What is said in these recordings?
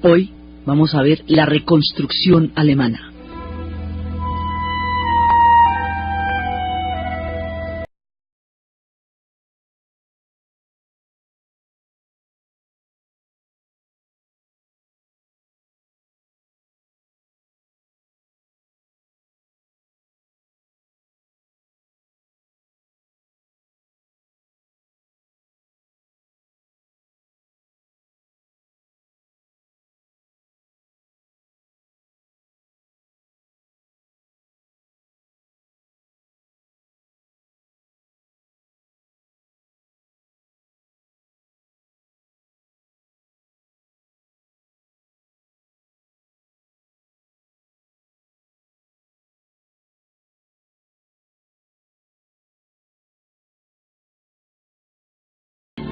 Hoy vamos a ver la reconstrucción alemana.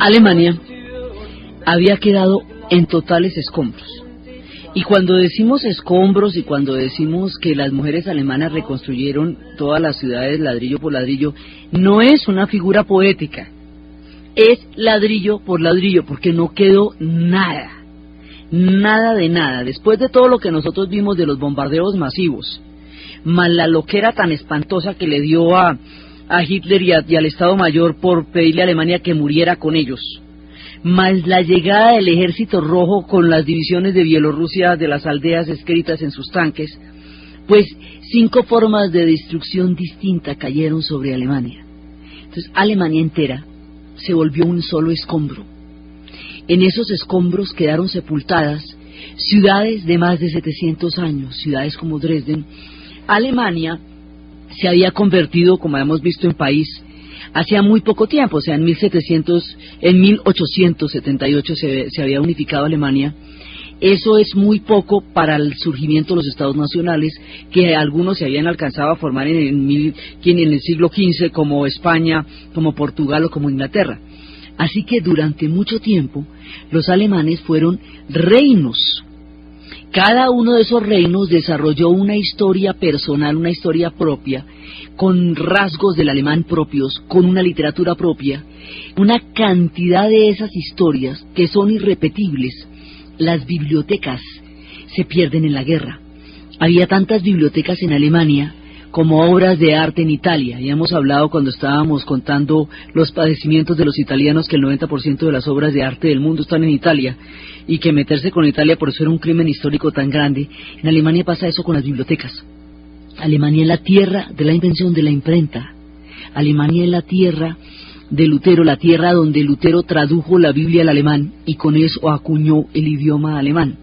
Alemania había quedado en totales escombros. Y cuando decimos escombros y cuando decimos que las mujeres alemanas reconstruyeron todas las ciudades ladrillo por ladrillo, no es una figura poética, es ladrillo por ladrillo, porque no quedó nada, nada de nada. Después de todo lo que nosotros vimos de los bombardeos masivos, más la loquera tan espantosa que le dio a Hitler y al Estado Mayor por pedirle a Alemania que muriera con ellos, más la llegada del Ejército Rojo con las divisiones de Bielorrusia de las aldeas escritas en sus tanques, pues 5 formas de destrucción distinta cayeron sobre Alemania. Entonces Alemania entera se volvió un solo escombro. En esos escombros quedaron sepultadas ciudades de más de 700 años, ciudades como Dresden. Alemania se había convertido, como hemos visto, en país hacía muy poco tiempo, o sea, en 1878 se había unificado Alemania. Eso es muy poco para el surgimiento de los estados nacionales, que algunos se habían alcanzado a formar en el siglo XV, como España, como Portugal o como Inglaterra. Así que durante mucho tiempo los alemanes fueron reinos. Cada uno de esos reinos desarrolló una historia personal, una historia propia, con rasgos del alemán propios, con una literatura propia, una cantidad de esas historias que son irrepetibles. Las bibliotecas se pierden en la guerra. Había tantas bibliotecas en Alemania como obras de arte en Italia. Ya hemos hablado cuando estábamos contando los padecimientos de los italianos que el 90% de las obras de arte del mundo están en Italia, y que meterse con Italia por eso era un crimen histórico tan grande. En Alemania pasa eso con las bibliotecas. Alemania es la tierra de la invención de la imprenta. Alemania es la tierra de Lutero, la tierra donde Lutero tradujo la Biblia al alemán y con eso acuñó el idioma alemán.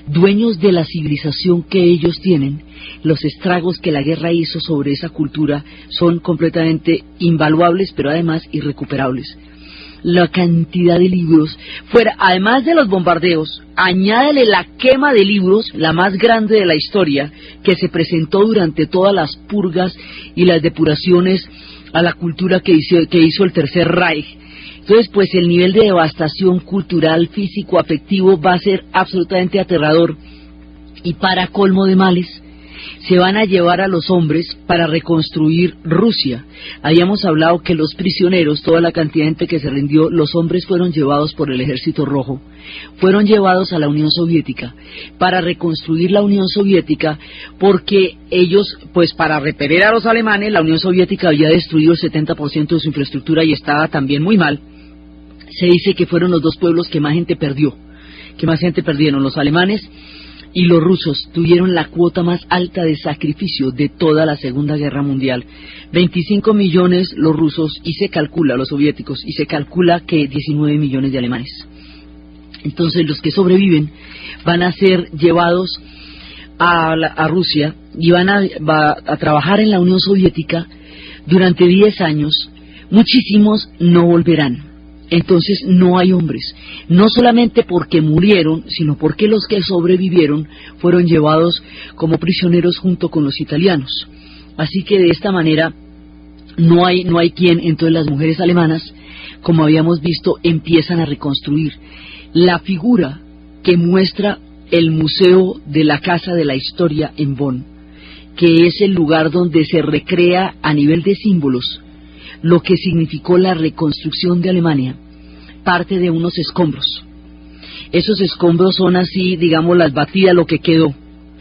Dueños de la civilización que ellos tienen, los estragos que la guerra hizo sobre esa cultura son completamente invaluables, pero además irrecuperables. La cantidad de libros, además de los bombardeos, añádele la quema de libros, la más grande de la historia, que se presentó durante todas las purgas y las depuraciones a la cultura que hizo el Tercer Reich. Entonces, pues el nivel de devastación cultural, físico, afectivo va a ser absolutamente aterrador. Y para colmo de males, se van a llevar a los hombres para reconstruir Rusia. Habíamos hablado que los prisioneros, toda la cantidad de gente que se rindió, los hombres fueron llevados por el Ejército Rojo, fueron llevados a la Unión Soviética para reconstruir la Unión Soviética, porque ellos, pues para repeler a los alemanes, la Unión Soviética había destruido el 70% de su infraestructura y estaba también muy mal. Se dice que fueron los 2 pueblos que más gente perdió, que más gente perdieron, los alemanes y los rusos. Tuvieron la cuota más alta de sacrificio de toda la Segunda Guerra Mundial. 25 millones los rusos y se calcula, los soviéticos, y se calcula que 19 millones de alemanes. Entonces los que sobreviven van a ser llevados a Rusia y van a trabajar en la Unión Soviética durante 10 años. Muchísimos no volverán. Entonces no hay hombres, no solamente porque murieron, sino porque los que sobrevivieron fueron llevados como prisioneros junto con los italianos. Así que de esta manera no hay quien. Entonces las mujeres alemanas, como habíamos visto, empiezan a reconstruir la figura que muestra el Museo de la Casa de la Historia en Bonn, que es el lugar donde se recrea a nivel de símbolos lo que significó la reconstrucción de Alemania, parte de unos escombros. esos escombros son así, digamos, las batidas, lo que quedó.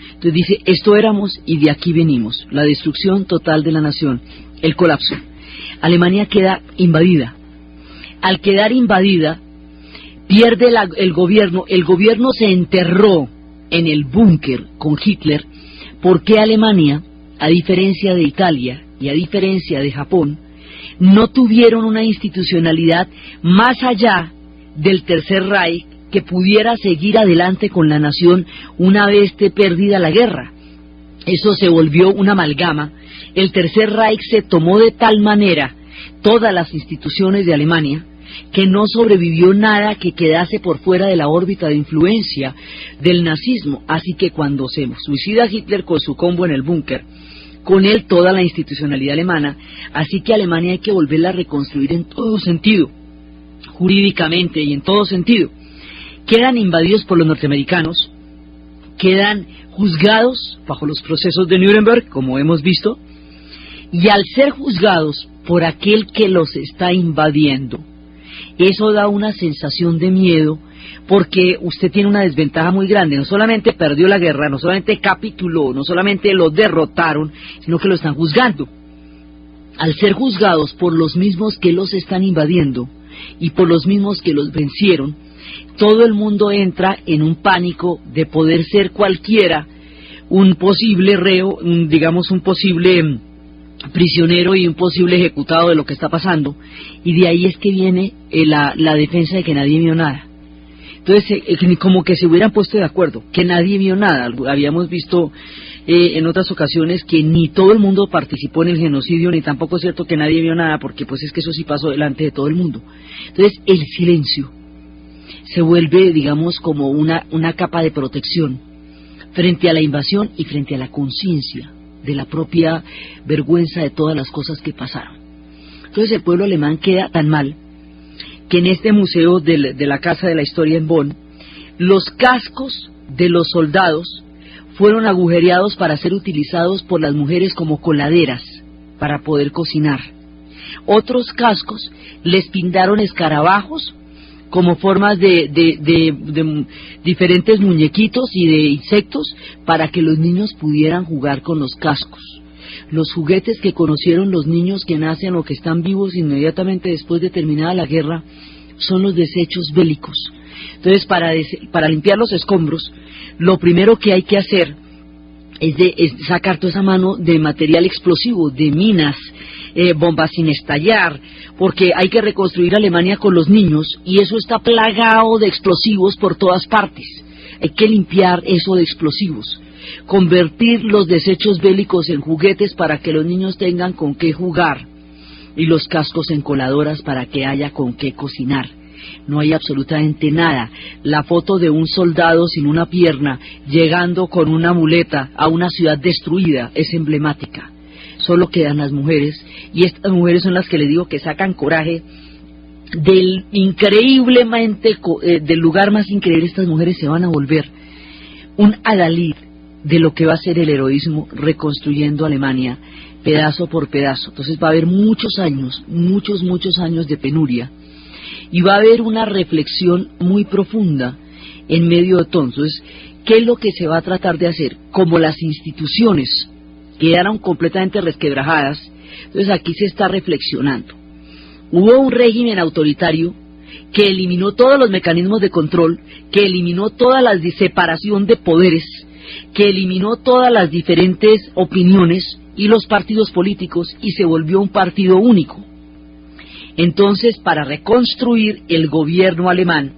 Entonces dice, esto éramos y de aquí venimos, la destrucción total de la nación, el colapso. Alemania queda invadida. Al quedar invadida, pierde el gobierno se enterró en el búnker con Hitler, porque Alemania, a diferencia de Italia y a diferencia de Japón, no tuvieron una institucionalidad más allá del Tercer Reich que pudiera seguir adelante con la nación una vez perdida la guerra. Eso se volvió una amalgama. El Tercer Reich se tomó de tal manera todas las instituciones de Alemania que no sobrevivió nada que quedase por fuera de la órbita de influencia del nazismo. Así que cuando se suicida Hitler con su combo en el búnker, con él toda la institucionalidad alemana, así que Alemania hay que volverla a reconstruir en todo sentido, jurídicamente y en todo sentido. Quedan invadidos por los norteamericanos, quedan juzgados bajo los procesos de Nuremberg, como hemos visto, y al ser juzgados por aquel que los está invadiendo, eso da una sensación de miedo, porque usted tiene una desventaja muy grande. No solamente perdió la guerra, no solamente capituló, no solamente lo derrotaron, sino que lo están juzgando. Al ser juzgados por los mismos que los están invadiendo y por los mismos que los vencieron, todo el mundo entra en un pánico de poder ser cualquiera un posible reo, digamos un posible prisionero y un posible ejecutado de lo que está pasando, y de ahí es que viene la defensa de que nadie vio nada. Entonces, como que se hubieran puesto de acuerdo, que nadie vio nada. Habíamos visto en otras ocasiones que ni todo el mundo participó en el genocidio, ni tampoco es cierto que nadie vio nada, porque pues es que eso sí pasó delante de todo el mundo. Entonces, el silencio se vuelve, digamos, como una capa de protección frente a la invasión y frente a la conciencia de la propia vergüenza de todas las cosas que pasaron. Entonces el pueblo alemán queda tan mal que en este museo de la Casa de la Historia en Bonn, los cascos de los soldados fueron agujereados para ser utilizados por las mujeres como coladeras para poder cocinar. Otros cascos les pintaron escarabajos como formas de diferentes muñequitos y de insectos para que los niños pudieran jugar con los cascos. Los juguetes que conocieron los niños que nacen o que están vivos inmediatamente después de terminada la guerra son los desechos bélicos. Entonces, para limpiar los escombros, lo primero que hay que hacer es sacar toda esa mano de material explosivo, de minas, bombas sin estallar, porque hay que reconstruir Alemania con los niños y eso está plagado de explosivos por todas partes. Hay que limpiar eso de explosivos, convertir los desechos bélicos en juguetes para que los niños tengan con qué jugar y los cascos en coladoras para que haya con qué cocinar. No hay absolutamente nada. La foto de un soldado sin una pierna llegando con una muleta a una ciudad destruida es emblemática. Solo quedan las mujeres, y estas mujeres son las que les digo que sacan coraje del lugar más increíble. Estas mujeres se van a volver un adalid de lo que va a ser el heroísmo reconstruyendo Alemania pedazo por pedazo. Entonces va a haber muchos años de penuria, y va a haber una reflexión muy profunda en medio de todo. Entonces, ¿qué es lo que se va a tratar de hacer? Como las instituciones quedaron completamente resquebrajadas, entonces aquí se está reflexionando. Hubo un régimen autoritario que eliminó todos los mecanismos de control, que eliminó toda la separación de poderes, que eliminó todas las diferentes opiniones y los partidos políticos, y se volvió un partido único. Entonces, para reconstruir el gobierno alemán,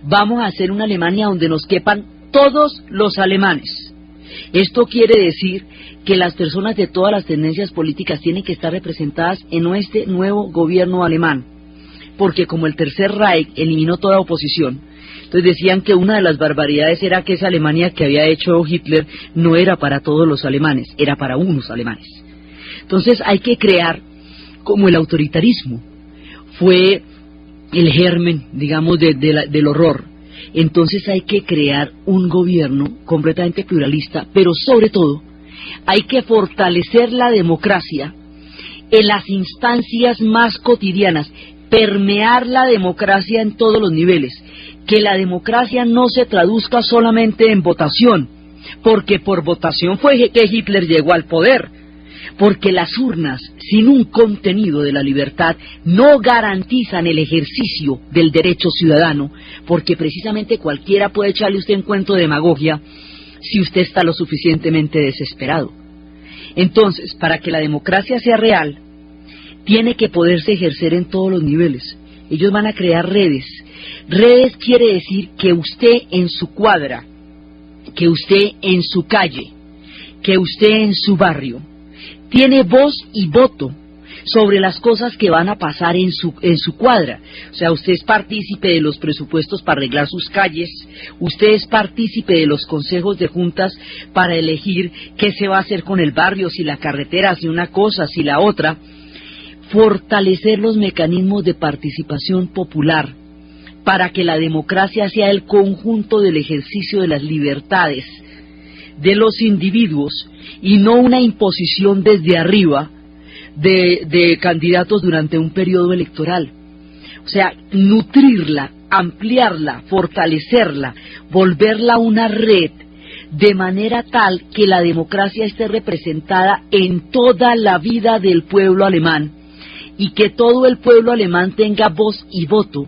vamos a hacer una Alemania donde nos quepan todos los alemanes. Esto quiere decir que las personas de todas las tendencias políticas tienen que estar representadas en este nuevo gobierno alemán, porque como el Tercer Reich eliminó toda oposición, entonces decían que una de las barbaridades era que esa Alemania que había hecho Hitler no era para todos los alemanes, era para unos alemanes. Entonces hay que crear, como el autoritarismo fue el germen, digamos, del horror, entonces hay que crear un gobierno completamente pluralista, pero sobre todo hay que fortalecer la democracia en las instancias más cotidianas, permear la democracia en todos los niveles, que la democracia no se traduzca solamente en votación, porque por votación fue que Hitler llegó al poder, porque las urnas sin un contenido de la libertad no garantizan el ejercicio del derecho ciudadano, porque precisamente cualquiera puede echarle usted en cuento de demagogia si usted está lo suficientemente desesperado. Entonces, para que la democracia sea real, tiene que poderse ejercer en todos los niveles. Ellos van a crear redes. Redes quiere decir que usted en su cuadra, que usted en su calle, que usted en su barrio, tiene voz y voto sobre las cosas que van a pasar en su cuadra. O sea, usted es partícipe de los presupuestos para arreglar sus calles, usted es partícipe de los consejos de juntas para elegir qué se va a hacer con el barrio, si la carretera, si una cosa, si la otra. Fortalecer los mecanismos de participación popular para que la democracia sea el conjunto del ejercicio de las libertades de los individuos y no una imposición desde arriba de candidatos durante un periodo electoral. O sea, nutrirla, ampliarla, fortalecerla, volverla una red, de manera tal que la democracia esté representada en toda la vida del pueblo alemán y que todo el pueblo alemán tenga voz y voto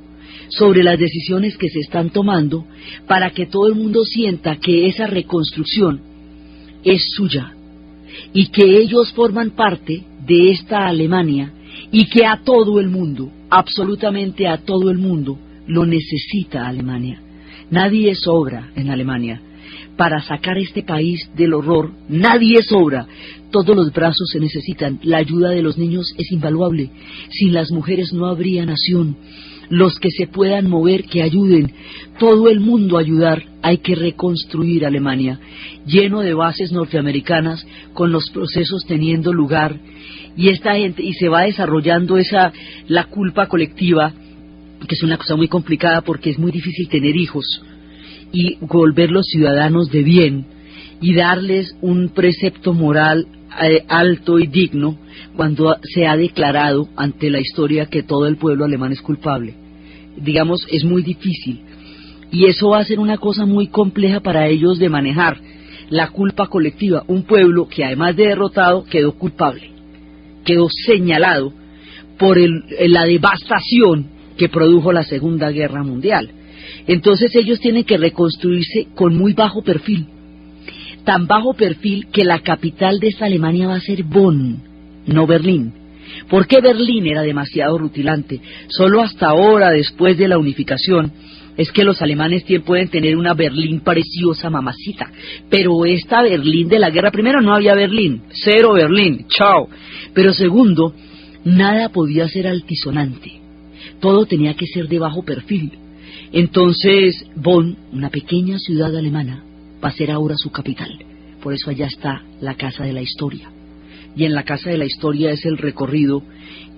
sobre las decisiones que se están tomando, para que todo el mundo sienta que esa reconstrucción es suya y que ellos forman parte de esta Alemania y que a todo el mundo, absolutamente a todo el mundo, lo necesita Alemania. Nadie sobra en Alemania. Para sacar este país del horror, nadie sobra. Todos los brazos se necesitan. La ayuda de los niños es invaluable. Sin las mujeres no habría nación. Los que se puedan mover, que ayuden. Todo el mundo a ayudar. Hay que reconstruir Alemania, lleno de bases norteamericanas, con los procesos teniendo lugar. Y esta gente, y se va desarrollando la culpa colectiva, que es una cosa muy complicada porque es muy difícil tener hijos y volverlos ciudadanos de bien y darles un precepto moral alto y digno cuando se ha declarado ante la historia que todo el pueblo alemán es culpable. Digamos, es muy difícil y eso va a ser una cosa muy compleja para ellos de manejar, la culpa colectiva. Un pueblo que además de derrotado quedó culpable, quedó señalado por la devastación que produjo la Segunda Guerra Mundial. Entonces ellos tienen que reconstruirse con muy bajo perfil, tan bajo perfil que la capital de esta Alemania va a ser Bonn, no Berlín. ¿Por qué Berlín era demasiado rutilante? Solo hasta ahora, después de la unificación, es que los alemanes pueden tener una Berlín preciosa, mamacita. Pero esta Berlín de la guerra, primero no había Berlín, cero Berlín, chao. Pero segundo, nada podía ser altisonante, todo tenía que ser de bajo perfil. Entonces Bonn, una pequeña ciudad alemana, va a ser ahora su capital. Por eso allá está la Casa de la Historia. Y en la Casa de la Historia es el recorrido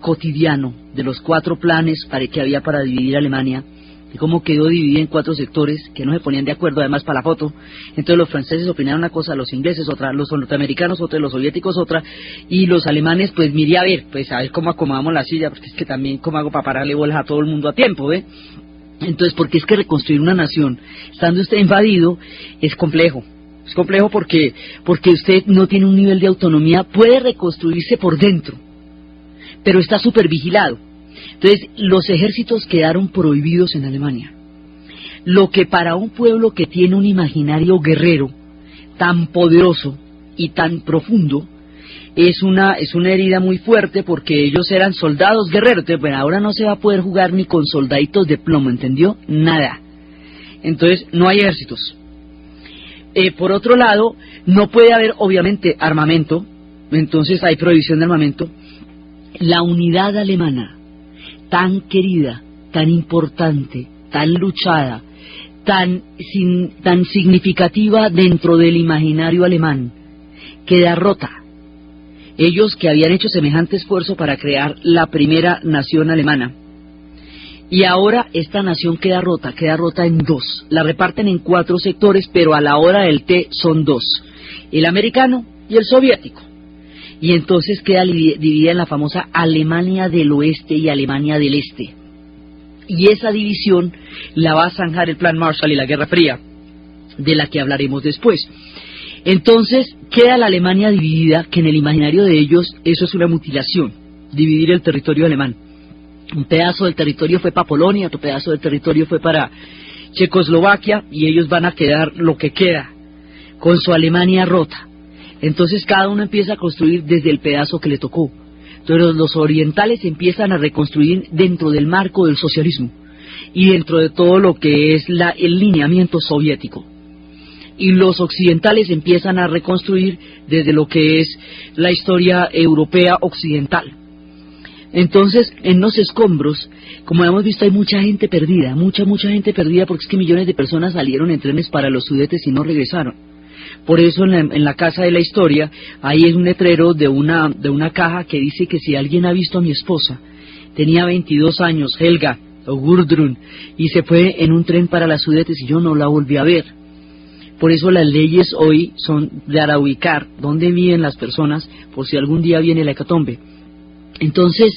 cotidiano de los 4 planes que había para dividir Alemania, de cómo quedó dividida en 4 sectores que no se ponían de acuerdo además para la foto. Entonces los franceses opinaron una cosa, los ingleses otra, los norteamericanos otra, los soviéticos otra, y los alemanes pues mire a ver cómo acomodamos la silla, porque es que también cómo hago para pararle bolas a todo el mundo a tiempo, ¿ve? Entonces, porque es que reconstruir una nación, estando usted invadido, es complejo. Es complejo porque usted no tiene un nivel de autonomía, puede reconstruirse por dentro, pero está súper vigilado. Entonces, los ejércitos quedaron prohibidos en Alemania. Lo que para un pueblo que tiene un imaginario guerrero tan poderoso y tan profundo, es una herida muy fuerte, porque ellos eran soldados guerreros. Entonces, bueno, ahora no se va a poder jugar ni con soldaditos de plomo, ¿entendió? Nada. Entonces, no hay ejércitos. Por otro lado, no puede haber, obviamente, armamento. Entonces, hay prohibición de armamento. La unidad alemana, tan querida, tan importante, tan luchada, tan significativa dentro del imaginario alemán, queda rota. Ellos que habían hecho semejante esfuerzo para crear la primera nación alemana, y ahora esta nación queda rota en 2. La reparten en 4 sectores, pero a la hora del té son 2, el americano y el soviético. Y entonces queda dividida en la famosa Alemania del Oeste y Alemania del Este. y esa división la va a zanjar el Plan Marshall y la Guerra Fría, de la que hablaremos después. Entonces queda la Alemania dividida, que en el imaginario de ellos eso es una mutilación, dividir el territorio alemán. Un pedazo del territorio fue para Polonia, otro pedazo del territorio fue para Checoslovaquia, y ellos van a quedar lo que queda, con su Alemania rota. Entonces cada uno empieza a construir desde el pedazo que le tocó. Entonces los orientales empiezan a reconstruir dentro del marco del socialismo y dentro de todo lo que es el lineamiento soviético. Y los occidentales empiezan a reconstruir desde lo que es la historia europea occidental. Entonces, en los escombros, como hemos visto, hay mucha gente perdida, mucha gente perdida, porque es que millones de personas salieron en trenes para los Sudetes y no regresaron. Por eso en la Casa de la Historia, ahí es un letrero de una caja que dice que si alguien ha visto a mi esposa, tenía 22 años, Helga, o Gudrun, y se fue en un tren para las Sudetes y yo no la volví a ver. Por eso las leyes hoy son para ubicar dónde viven las personas, por si algún día viene la hecatombe. Entonces,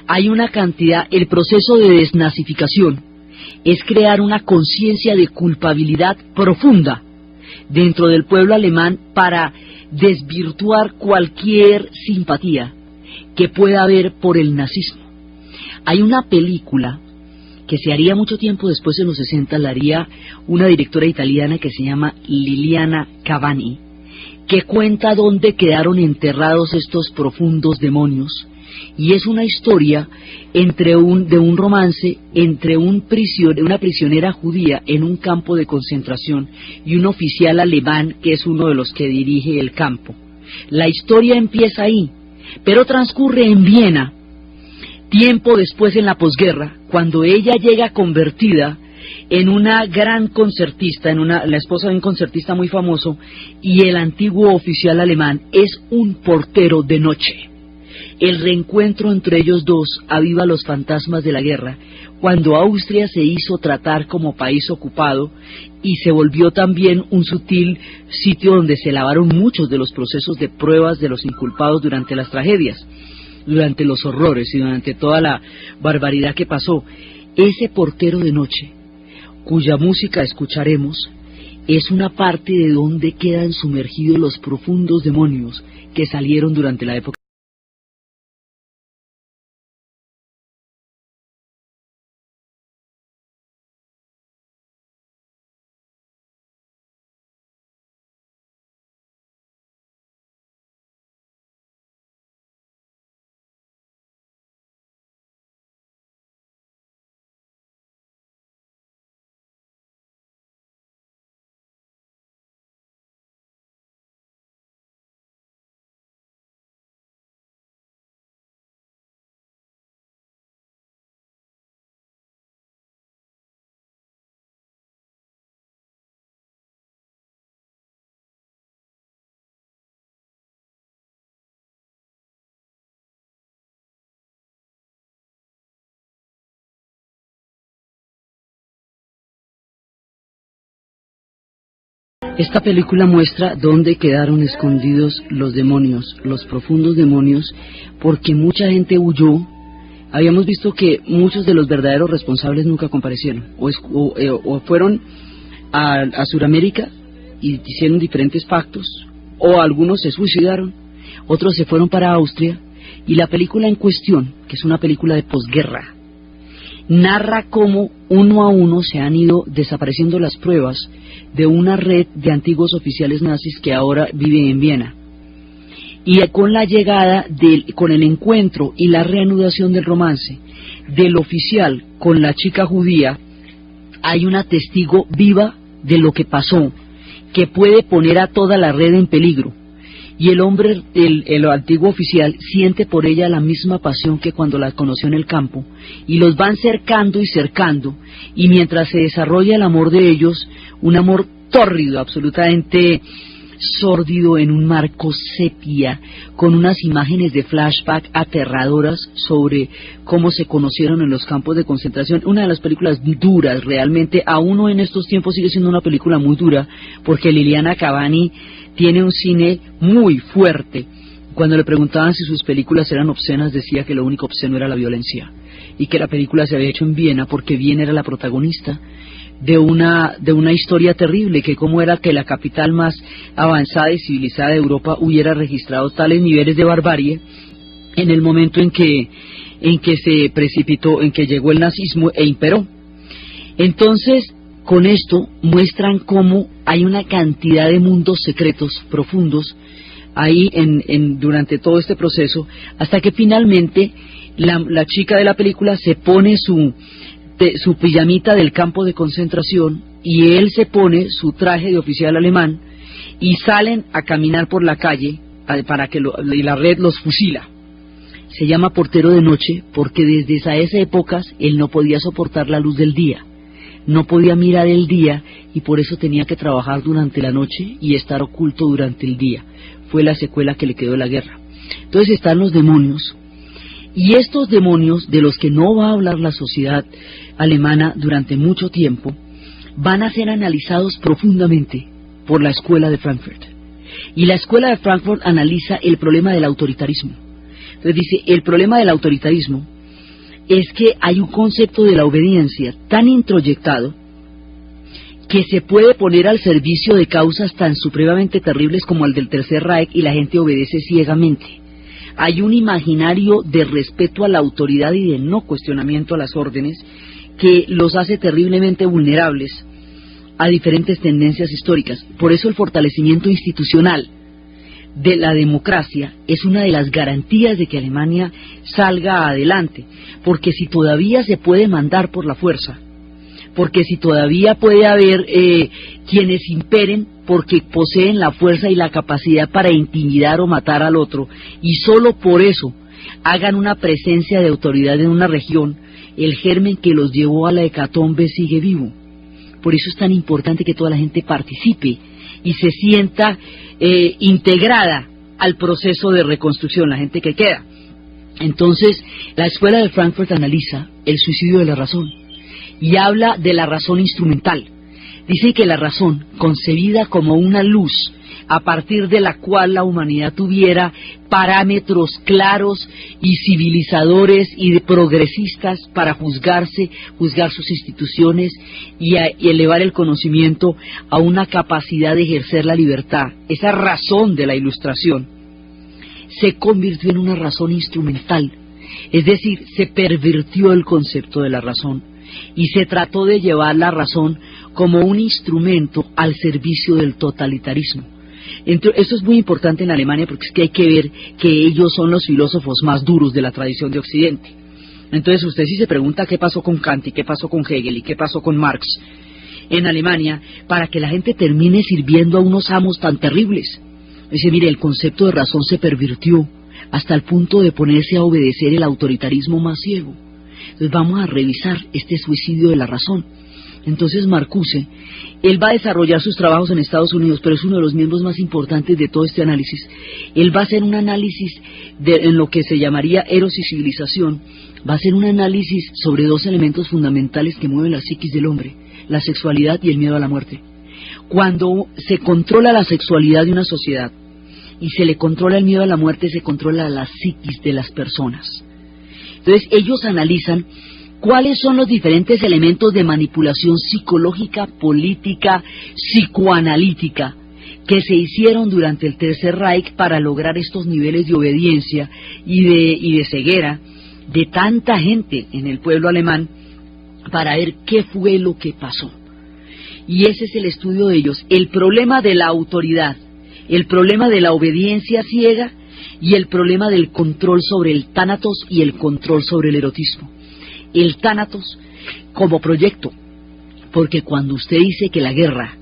hay una cantidad, el proceso de desnazificación es crear una conciencia de culpabilidad profunda dentro del pueblo alemán para desvirtuar cualquier simpatía que pueda haber por el nazismo. Hay una película que se haría mucho tiempo después, en los 60, la haría una directora italiana que se llama Liliana Cavani, que cuenta dónde quedaron enterrados estos profundos demonios, y es una historia de un romance entre una prisionera judía en un campo de concentración y un oficial alemán que es uno de los que dirige el campo. La historia empieza ahí, pero transcurre en Viena, tiempo después, en la posguerra, cuando ella llega convertida en una gran concertista, la esposa de un concertista muy famoso, y el antiguo oficial alemán es un portero de noche. El reencuentro entre ellos dos aviva los fantasmas de la guerra, cuando Austria se hizo tratar como país ocupado y se volvió también un sutil sitio donde se lavaron muchos de los procesos de pruebas de los inculpados durante las tragedias, durante los horrores y durante toda la barbaridad que pasó. Ese portero de noche, cuya música escucharemos, es una parte de donde quedan sumergidos los profundos demonios que salieron durante la época. Esta película muestra dónde quedaron escondidos los demonios, los profundos demonios, porque mucha gente huyó. Habíamos visto que muchos de los verdaderos responsables nunca comparecieron, o fueron a Sudamérica y hicieron diferentes pactos, o algunos se suicidaron, otros se fueron para Austria, y la película en cuestión, que es una película de posguerra, narra cómo uno a uno se han ido desapareciendo las pruebas de una red de antiguos oficiales nazis que ahora viven en Viena. Y con la llegada, con el encuentro y la reanudación del romance del oficial con la chica judía, hay una testigo viva de lo que pasó, que puede poner a toda la red en peligro. Y el hombre, el antiguo oficial, siente por ella la misma pasión que cuando la conoció en el campo, y los van cercando y cercando, y mientras se desarrolla el amor de ellos, un amor tórrido, absolutamente sórdido, en un marco sepia, con unas imágenes de flashback aterradoras sobre cómo se conocieron en los campos de concentración. Una de las películas duras, realmente, a uno en estos tiempos sigue siendo una película muy dura, porque Liliana Cavani tiene un cine muy fuerte. Cuando le preguntaban si sus películas eran obscenas, decía que lo único obsceno era la violencia. y que la película se había hecho en Viena porque Viena era la protagonista de una historia terrible, que cómo era que la capital más avanzada y civilizada de Europa hubiera registrado tales niveles de barbarie en el momento en que se precipitó, en que llegó el nazismo e imperó. Entonces, con esto muestran cómo hay una cantidad de mundos secretos profundos ahí durante todo este proceso, hasta que finalmente la chica de la película se pone su pijamita del campo de concentración y él se pone su traje de oficial alemán y salen a caminar por la calle para que la red los fusila. Se llama portero de noche porque desde esas épocas él no podía soportar la luz del día, no podía mirar el día y por eso tenía que trabajar durante la noche y estar oculto durante el día. Fue la secuela que le quedó de la guerra. Entonces están los demonios, y estos demonios de los que no va a hablar la sociedad alemana durante mucho tiempo van a ser analizados profundamente por la Escuela de Frankfurt. Y la Escuela de Frankfurt analiza el problema del autoritarismo. Entonces dice, el problema del autoritarismo es que hay un concepto de la obediencia tan introyectado que se puede poner al servicio de causas tan supremamente terribles como el del Tercer Reich y la gente obedece ciegamente. Hay un imaginario de respeto a la autoridad y de no cuestionamiento a las órdenes que los hace terriblemente vulnerables a diferentes tendencias históricas. Por eso el fortalecimiento institucional de la democracia es una de las garantías de que Alemania salga adelante, porque si todavía se puede mandar por la fuerza, porque si todavía puede haber quienes imperen porque poseen la fuerza y la capacidad para intimidar o matar al otro, y solo por eso hagan una presencia de autoridad en una región, el germen que los llevó a la hecatombe sigue vivo. Por eso es tan importante que toda la gente participe y se sienta integrada al proceso de reconstrucción, la gente que queda. Entonces, la Escuela de Frankfurt analiza el suicidio de la razón y habla de la razón instrumental. Dice que la razón, concebida como una luz a partir de la cual la humanidad tuviera parámetros claros y civilizadores y progresistas para juzgar sus instituciones y elevar el conocimiento a una capacidad de ejercer la libertad. Esa razón de la Ilustración se convirtió en una razón instrumental, es decir, se pervirtió el concepto de la razón y se trató de llevar la razón como un instrumento al servicio del totalitarismo. Esto es muy importante en Alemania porque es que hay que ver que ellos son los filósofos más duros de la tradición de Occidente. Entonces usted si se pregunta qué pasó con Kant y qué pasó con Hegel y qué pasó con Marx en Alemania para que la gente termine sirviendo a unos amos tan terribles. Dice, mire, el concepto de razón se pervirtió hasta el punto de ponerse a obedecer el autoritarismo más ciego. Entonces vamos a revisar este suicidio de la razón. Entonces Marcuse, él va a desarrollar sus trabajos en Estados Unidos, pero es uno de los miembros más importantes de todo este análisis. Él va a hacer un análisis en lo que se llamaría Eros y civilización, va a hacer un análisis sobre dos elementos fundamentales que mueven la psiquis del hombre, la sexualidad y el miedo a la muerte. Cuando se controla la sexualidad de una sociedad y se le controla el miedo a la muerte, se controla la psiquis de las personas. Entonces ellos analizan ¿cuáles son los diferentes elementos de manipulación psicológica, política, psicoanalítica que se hicieron durante el Tercer Reich para lograr estos niveles de obediencia y de ceguera de tanta gente en el pueblo alemán para ver qué fue lo que pasó? Y ese es el estudio de ellos, el problema de la autoridad, el problema de la obediencia ciega y el problema del control sobre el tánatos y el control sobre el erotismo. El tánatos como proyecto, porque cuando usted dice que la guerra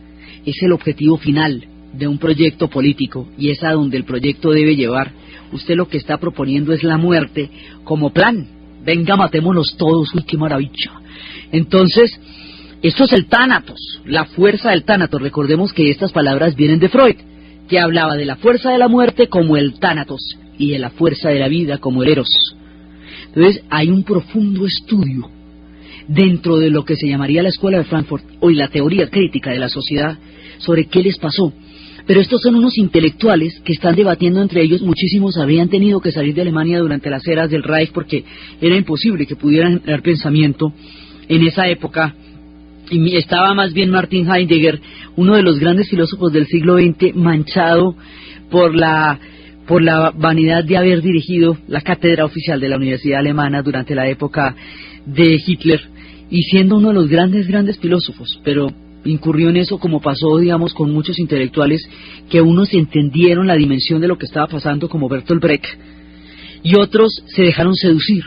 es el objetivo final de un proyecto político y es a donde el proyecto debe llevar, usted lo que está proponiendo es la muerte como plan. Venga, matémonos todos, uy, qué maravilla. Entonces, esto es el tánatos, la fuerza del tánatos. Recordemos que estas palabras vienen de Freud, que hablaba de la fuerza de la muerte como el tánatos y de la fuerza de la vida como el eros. Entonces hay un profundo estudio dentro de lo que se llamaría la Escuela de Frankfurt, hoy la teoría crítica de la sociedad, sobre qué les pasó. Pero estos son unos intelectuales que están debatiendo entre ellos. Muchísimos habrían tenido que salir de Alemania durante las eras del Reich porque era imposible que pudieran generar pensamiento en esa época. Y estaba más bien Martin Heidegger, uno de los grandes filósofos del siglo XX, manchado por la vanidad de haber dirigido la cátedra oficial de la Universidad Alemana durante la época de Hitler, y siendo uno de los grandes filósofos, pero incurrió en eso como pasó, digamos, con muchos intelectuales, que unos entendieron la dimensión de lo que estaba pasando, como Bertolt Brecht, y otros se dejaron seducir,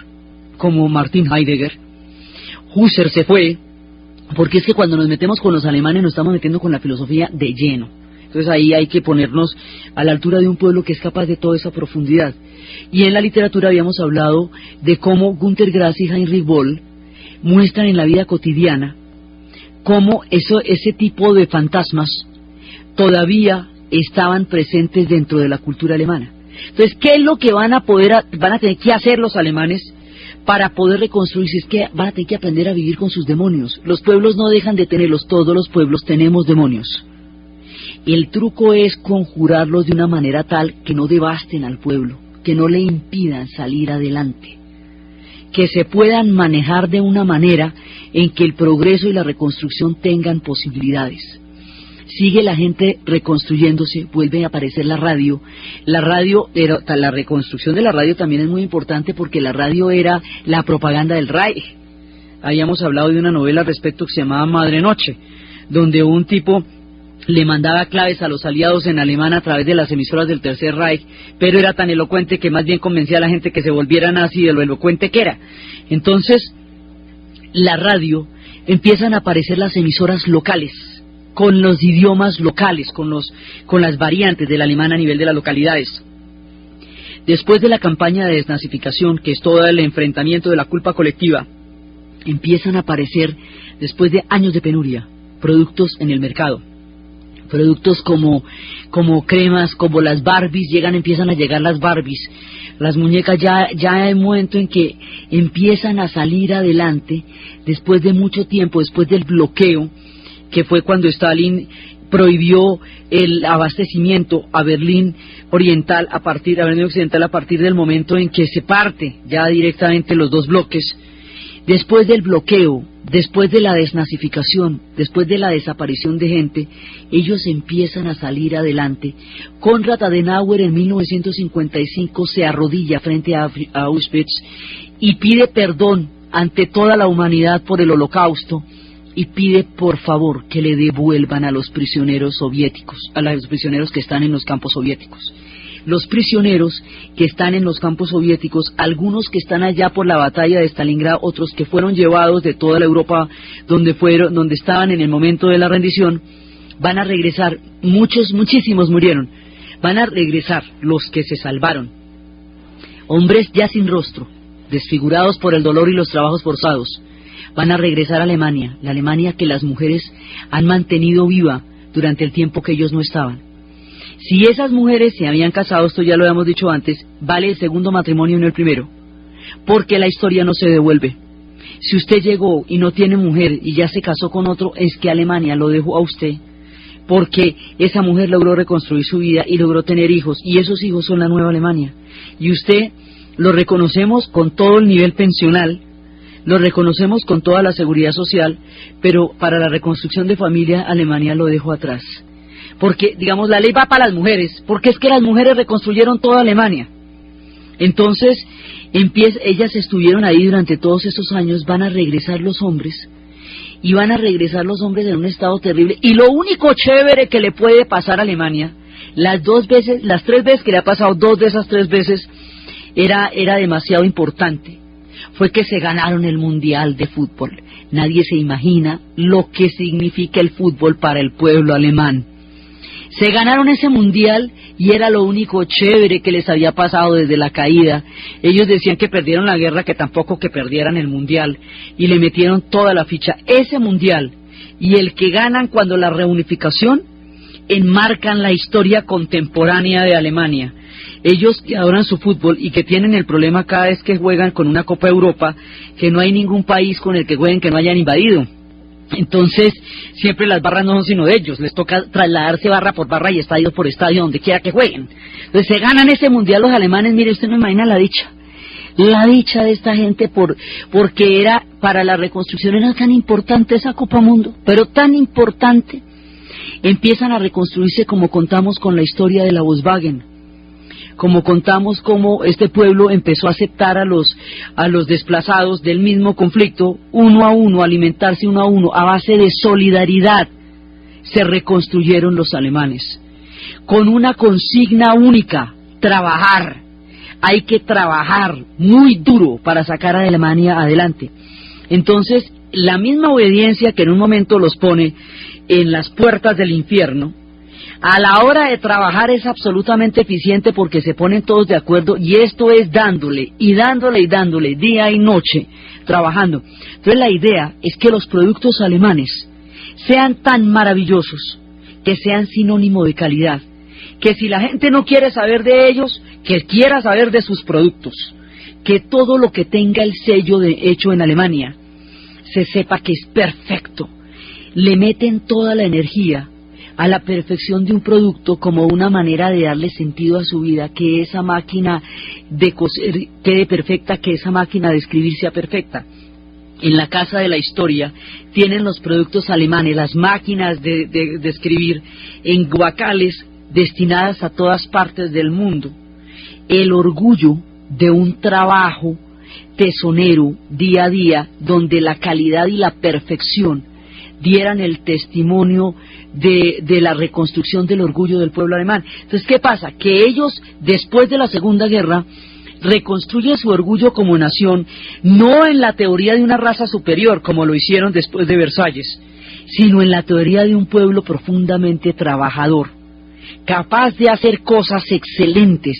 como Martin Heidegger. Husserl se fue, porque es que cuando nos metemos con los alemanes nos estamos metiendo con la filosofía de lleno. Entonces ahí hay que ponernos a la altura de un pueblo que es capaz de toda esa profundidad. Y en la literatura habíamos hablado de cómo Günter Grass y Heinrich Böll muestran en la vida cotidiana cómo ese tipo de fantasmas todavía estaban presentes dentro de la cultura alemana. Entonces, ¿qué es lo que van a tener que hacer los alemanes para poder reconstruirse? Es que van a tener que aprender a vivir con sus demonios. Los pueblos no dejan de tenerlos, todos los pueblos tenemos demonios. El truco es conjurarlos de una manera tal que no devasten al pueblo, que no le impidan salir adelante, que se puedan manejar de una manera en que el progreso y la reconstrucción tengan posibilidades. Sigue la gente reconstruyéndose, vuelve a aparecer la radio. La reconstrucción de la radio también es muy importante porque la radio era la propaganda del Reich. Habíamos hablado de una novela al respecto que se llamaba Madre Noche, donde un tipo le mandaba claves a los aliados en alemán a través de las emisoras del Tercer Reich, pero era tan elocuente que más bien convencía a la gente que se volviera nazi de lo elocuente que era. Entonces, la radio, empiezan a aparecer las emisoras locales, con los idiomas locales, con las variantes del alemán a nivel de las localidades. Después de la campaña de desnazificación, que es todo el enfrentamiento de la culpa colectiva, empiezan a aparecer, después de años de penuria, productos en el mercado. Productos como cremas, como las Barbies, empiezan a llegar las Barbies, las muñecas. Ya hay un momento en que empiezan a salir adelante, después de mucho tiempo, después del bloqueo, que fue cuando Stalin prohibió el abastecimiento a Berlín Occidental a partir del momento en que se parte ya directamente los dos bloques. Después del bloqueo, después de la desnazificación, después de la desaparición de gente, ellos empiezan a salir adelante. Konrad Adenauer en 1955 se arrodilla frente a Auschwitz y pide perdón ante toda la humanidad por el Holocausto, y pide por favor que le devuelvan a los prisioneros soviéticos, a los prisioneros que están en los campos soviéticos. Los prisioneros que están en los campos soviéticos, algunos que están allá por la batalla de Stalingrado, otros que fueron llevados de toda la Europa donde estaban en el momento de la rendición, van a regresar. Muchísimos murieron. Van a regresar los que se salvaron, hombres ya sin rostro, desfigurados por el dolor y los trabajos forzados. Van a regresar a Alemania, la Alemania que las mujeres han mantenido viva durante el tiempo que ellos no estaban. Si esas mujeres se habían casado, esto ya lo habíamos dicho antes, vale el segundo matrimonio y no el primero, porque la historia no se devuelve. Si usted llegó y no tiene mujer y ya se casó con otro, es que Alemania lo dejó a usted, porque esa mujer logró reconstruir su vida y logró tener hijos, y esos hijos son la nueva Alemania. Y usted lo reconocemos con todo el nivel pensional, lo reconocemos con toda la seguridad social, pero para la reconstrucción de familia, Alemania lo dejó atrás. Porque, digamos, la ley va para las mujeres, porque es que las mujeres reconstruyeron toda Alemania. Entonces, ellas estuvieron ahí durante todos estos años. Van a regresar los hombres, y van a regresar los hombres en un estado terrible. Y lo único chévere que le puede pasar a Alemania, las 3 veces que le ha pasado, 2 de esas 3 veces, era demasiado importante, fue que se ganaron el Mundial de Fútbol. Nadie se imagina lo que significa el fútbol para el pueblo alemán. Se ganaron ese mundial y era lo único chévere que les había pasado desde la caída. Ellos decían que perdieron la guerra, que tampoco que perdieran el mundial, y le metieron toda la ficha. Ese mundial y el que ganan cuando la reunificación enmarcan la historia contemporánea de Alemania. Ellos que adoran su fútbol y que tienen el problema cada vez que juegan con una Copa Europa, que no hay ningún país con el que jueguen que no hayan invadido. Entonces, siempre las barras no son sino de ellos, les toca trasladarse barra por barra y estadio por estadio, donde quiera que jueguen. Entonces, se ganan ese mundial los alemanes, mire, usted no imagina la dicha de esta gente porque era, para la reconstrucción era tan importante esa Copa Mundo, pero tan importante. Empiezan a reconstruirse como contamos con la historia de la Volkswagen, como contamos cómo este pueblo empezó a aceptar a los desplazados del mismo conflicto, uno a uno, alimentarse uno a uno, a base de solidaridad, se reconstruyeron los alemanes, con una consigna única: trabajar. Hay que trabajar muy duro para sacar a Alemania adelante. Entonces, la misma obediencia que en un momento los pone en las puertas del infierno, a la hora de trabajar es absolutamente eficiente porque se ponen todos de acuerdo, y esto es dándole, día y noche, trabajando. Entonces la idea es que los productos alemanes sean tan maravillosos, que sean sinónimo de calidad, que si la gente no quiere saber de ellos, que quiera saber de sus productos, que todo lo que tenga el sello de hecho en Alemania, se sepa que es perfecto. Le meten toda la energía a la perfección de un producto como una manera de darle sentido a su vida, que esa máquina de coser quede perfecta, que esa máquina de escribir sea perfecta. En la Casa de la Historia tienen los productos alemanes, las máquinas de escribir en guacales destinadas a todas partes del mundo. El orgullo de un trabajo tesonero día a día, donde la calidad y la perfección dieran el testimonio de la reconstrucción del orgullo del pueblo alemán. Entonces, ¿qué pasa? Que ellos, después de la Segunda Guerra, reconstruyen su orgullo como nación, no en la teoría de una raza superior, como lo hicieron después de Versalles, sino en la teoría de un pueblo profundamente trabajador, capaz de hacer cosas excelentes,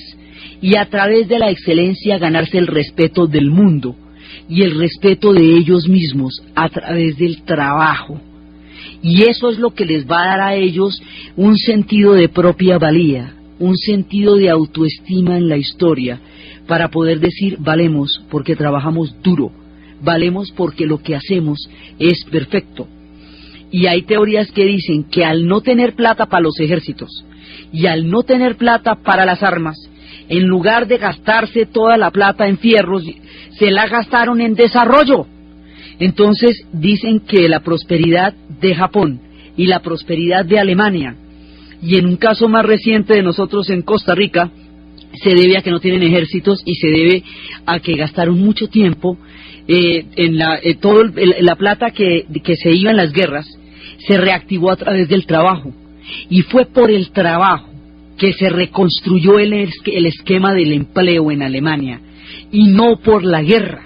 y a través de la excelencia ganarse el respeto del mundo y el respeto de ellos mismos a través del trabajo. Y eso es lo que les va a dar a ellos un sentido de propia valía, un sentido de autoestima en la historia, para poder decir: valemos porque trabajamos duro, valemos porque lo que hacemos es perfecto. Y hay teorías que dicen que al no tener plata para los ejércitos y al no tener plata para las armas, en lugar de gastarse toda la plata en fierros, se la gastaron en desarrollo. Entonces dicen que la prosperidad de Japón y la prosperidad de Alemania, y en un caso más reciente de nosotros en Costa Rica, se debe a que no tienen ejércitos y se debe a que gastaron mucho tiempo en la plata que se iba en las guerras, se reactivó a través del trabajo, y fue por el trabajo que se reconstruyó el esquema del empleo en Alemania, y no por la guerra.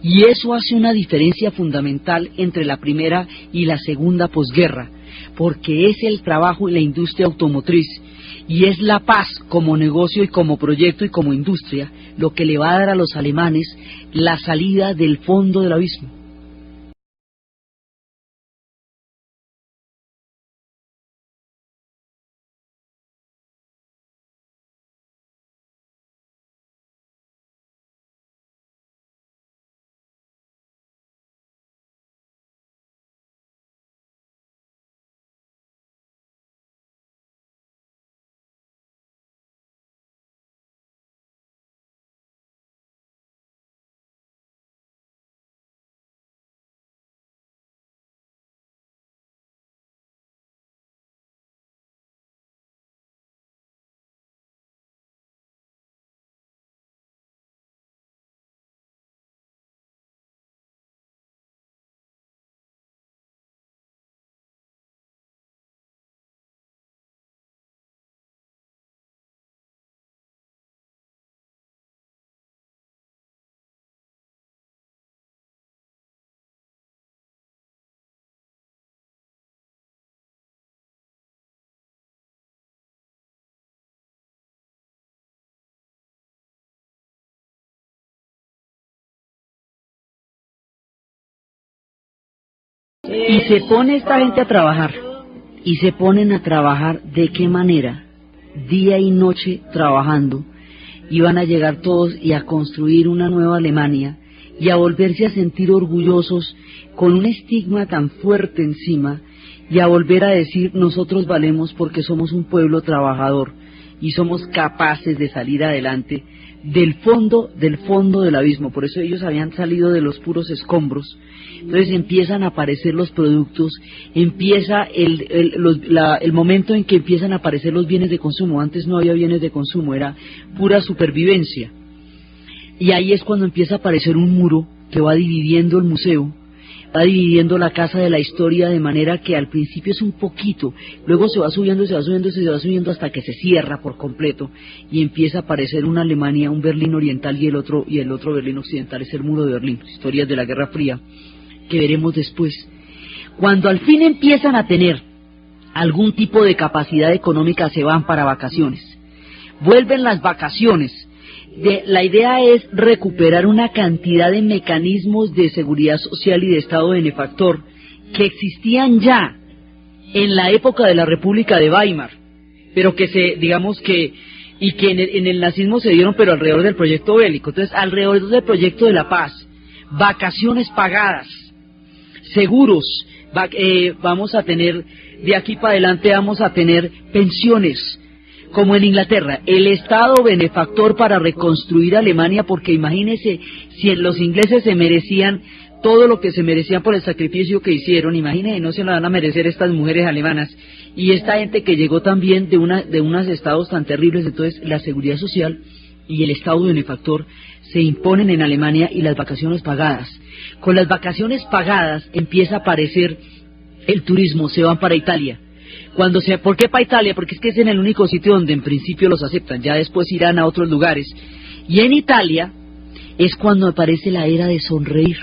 Y eso hace una diferencia fundamental entre la primera y la segunda posguerra, porque es el trabajo y la industria automotriz, y es la paz como negocio y como proyecto y como industria, lo que le va a dar a los alemanes la salida del fondo del abismo. Y se pone esta gente a trabajar, y se ponen a trabajar. ¿De qué manera? Día y noche trabajando, y van a llegar todos y a construir una nueva Alemania, y a volverse a sentir orgullosos con un estigma tan fuerte encima, y a volver a decir nosotros valemos porque somos un pueblo trabajador y somos capaces de salir adelante del fondo del abismo. Por eso ellos habían salido de los puros escombros. Entonces empiezan a aparecer los productos, empieza el momento en que empiezan a aparecer los bienes de consumo. Antes no había bienes de consumo, era pura supervivencia. Y ahí es cuando empieza a aparecer un muro que va dividiendo el museo, va dividiendo la casa de la historia, de manera que al principio es un poquito, luego se va subiendo hasta que se cierra por completo y empieza a aparecer una Alemania, un Berlín oriental y el otro Berlín occidental. Es el muro de Berlín, historias de la Guerra Fría que veremos después. Cuando al fin empiezan a tener algún tipo de capacidad económica, se van para vacaciones, vuelven las vacaciones. La idea es recuperar una cantidad de mecanismos de seguridad social y de Estado benefactor que existían ya en la época de la República de Weimar, pero que en el nazismo se dieron, pero alrededor del proyecto bélico. Entonces, alrededor del proyecto de la paz, vacaciones pagadas, seguros, vamos a tener, de aquí para adelante vamos a tener pensiones, como en Inglaterra, el Estado benefactor para reconstruir Alemania, porque imagínense, si los ingleses se merecían todo lo que se merecían por el sacrificio que hicieron, imagínense, no se lo van a merecer estas mujeres alemanas, y esta gente que llegó también de unos estados tan terribles. Entonces la seguridad social y el Estado benefactor se imponen en Alemania, y las vacaciones pagadas. Con las vacaciones pagadas empieza a aparecer el turismo, se van para Italia. ¿Por qué para Italia? Porque es que es en el único sitio donde en principio los aceptan, ya después irán a otros lugares. Y en Italia es cuando aparece la era de sonreír.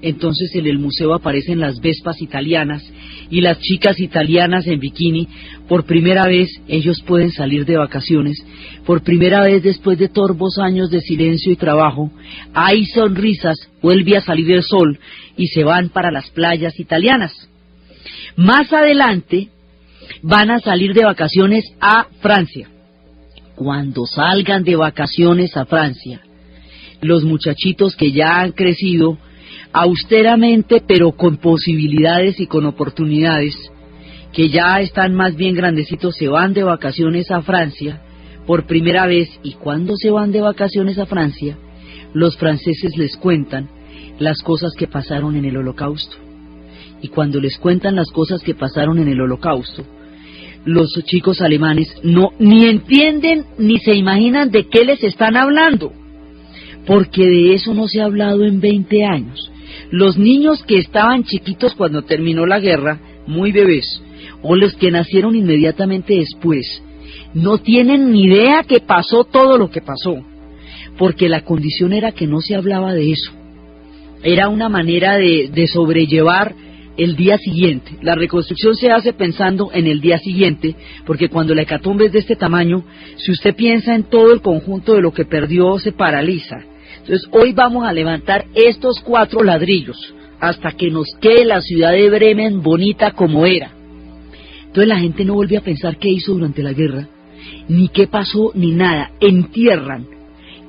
Entonces en el museo aparecen las vespas italianas y las chicas italianas en bikini. Por primera vez ellos pueden salir de vacaciones, por primera vez después de torvos años de silencio y trabajo, hay sonrisas, vuelve a salir el sol y se van para las playas italianas. Más adelante van a salir de vacaciones a Francia. Cuando salgan de vacaciones a Francia, los muchachitos que ya han crecido austeramente, pero con posibilidades y con oportunidades, que ya están más bien grandecitos, se van de vacaciones a Francia por primera vez. Y cuando se van de vacaciones a Francia, los franceses les cuentan las cosas que pasaron en el Holocausto. Y cuando les cuentan las cosas que pasaron en el Holocausto, los chicos alemanes ni entienden ni se imaginan de qué les están hablando, porque de eso no se ha hablado en 20 años. Los niños que estaban chiquitos cuando terminó la guerra, muy bebés, o los que nacieron inmediatamente después, no tienen ni idea que pasó todo lo que pasó, porque la condición era que no se hablaba de eso. Era una manera de sobrellevar el día siguiente. La reconstrucción se hace pensando en el día siguiente, porque cuando la hecatombe es de este tamaño, si usted piensa en todo el conjunto de lo que perdió, se paraliza. Entonces hoy vamos a levantar estos 4 ladrillos hasta que nos quede la ciudad de Bremen bonita como era. Entonces la gente no vuelve a pensar qué hizo durante la guerra, ni qué pasó, ni nada. Entierran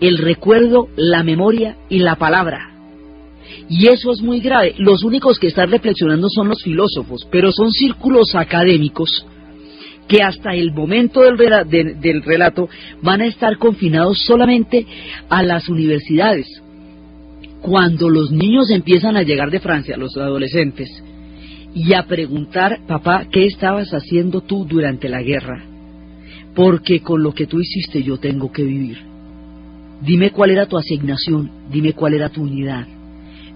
el recuerdo, la memoria y la palabra. Y eso es muy grave. Los únicos que están reflexionando son los filósofos, pero son círculos académicos que hasta el momento del relato van a estar confinados solamente a las universidades. Cuando los niños empiezan a llegar de Francia, los adolescentes, y a preguntar: papá, ¿qué estabas haciendo tú durante la guerra? Porque con lo que tú hiciste yo tengo que vivir. Dime cuál era tu asignación, dime cuál era tu unidad,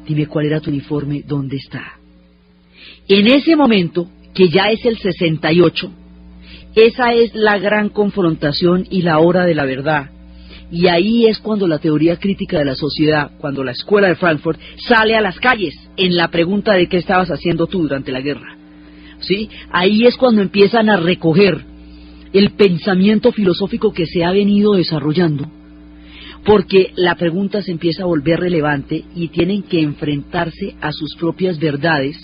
dime cuál era tu uniforme, ¿dónde está? En ese momento, que ya es el 68, esa es la gran confrontación y la hora de la verdad. Y ahí es cuando la teoría crítica de la sociedad, cuando la escuela de Frankfurt sale a las calles en la pregunta de qué estabas haciendo tú durante la guerra. ¿Sí? Ahí es cuando empiezan a recoger el pensamiento filosófico que se ha venido desarrollando, porque la pregunta se empieza a volver relevante y tienen que enfrentarse a sus propias verdades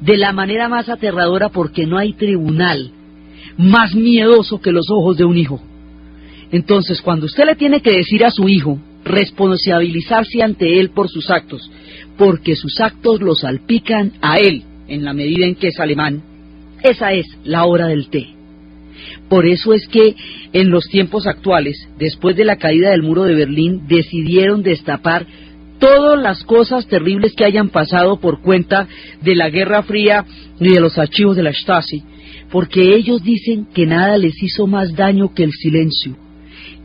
de la manera más aterradora, porque no hay tribunal más miedoso que los ojos de un hijo. Entonces, cuando usted le tiene que decir a su hijo responsabilizarse ante él por sus actos, porque sus actos lo salpican a él, en la medida en que es alemán. Esa es la hora del té. Por eso es que en los tiempos actuales, después de la caída del muro de Berlín, decidieron destapar todas las cosas terribles que hayan pasado por cuenta de la Guerra Fría y de los archivos de la Stasi, porque ellos dicen que nada les hizo más daño que el silencio,